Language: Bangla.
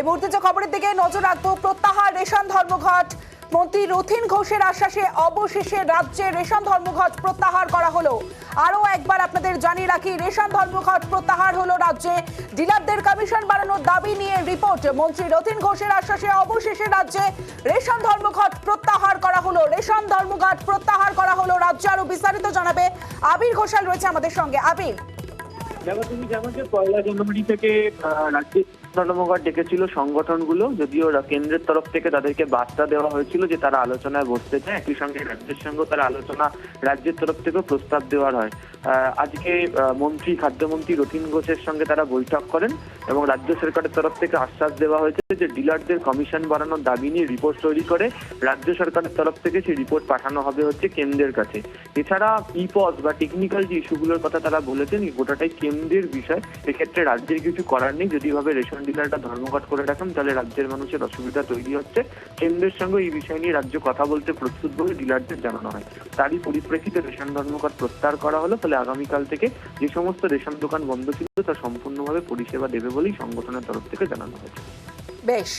মুহূর্তে যে খবরের দিকে নজর রাখবো, প্রত্যাহার রেশন ধর্মঘট। মন্ত্রী রথীন ঘোষের আশ্বাসে অবশেষে রাজ্যে রেশন ধর্মঘট প্রত্যাহার করা হলো। আরো একবার আপনাদের জানিয়ে রাখি, রেশন ধর্মঘট প্রত্যাহার হলো রাজ্যে। ডিলারদের কমিশন বাড়ানোর দাবি নিয়ে রিপোর্ট। মন্ত্রী রথীন ঘোষের আশ্বাসে অবশেষে রাজ্যে রেশন ধর্মঘট প্রত্যাহার করা হলো। রেশন ধর্মঘট প্রত্যাহার করা হলো রাজ্যে। আরো বিস্তারিত জানাবে আবির ঘোষাল রয়েছে আমাদের সঙ্গে। আবির, তুমি জানো যে 1 জানুয়ারি থেকে রাজ্যে ধর্মঘট ডেকেছিল সংগঠনগুলো, যদিও কেন্দ্রের তরফ থেকে তাদেরকে বার্তা দেওয়া হয়েছিল যে তারা আলোচনায় বসতে চায়। একই সঙ্গে রাজ্যের সঙ্গে তারা আলোচনা রাজ্যের তরফ থেকেও প্রস্তাব দেওয়ার হয়। আজকে খাদ্যমন্ত্রী রথীন ঘোষের সঙ্গে তারা বৈঠক করেন এবং রাজ্য সরকারের তরফ থেকে আশ্বাস দেওয়া হয়েছে যে ডিলারদের কমিশন বাড়ানোর দাবি নিয়ে রিপোর্ট তৈরি করে রাজ্য সরকারের তরফ থেকে সেই রিপোর্ট পাঠানো হবে কেন্দ্রের কাছে। এছাড়া ইপজ বা টেকনিক্যাল যে ইস্যুগুলোর কথা তারা বলেছেন, গোটাটাই কেন্দ্রের বিষয়। এক্ষেত্রে রাজ্যের কিছু করার নেই। যদি ভাবে রেশন ডিলারটা ধর্মঘট করে রাখেন তাহলে রাজ্যের মানুষের অসুবিধা তৈরি হচ্ছে। কেন্দ্রের সঙ্গে এই বিষয় নিয়ে রাজ্য কথা বলতে প্রস্তুত বলে ডিলারদের জানানো হয়। তারই পরিপ্রেক্ষিতে রেশন ধর্মঘট প্রত্যাহার করা হলো। ফলে আগামীকাল থেকে যে সমস্ত রেশন দোকান বন্ধ ছিল তা সম্পূর্ণভাবে পরিষেবা দেবে বলেই সংগঠনের তরফ থেকে জানানো হয়েছে। বেশ।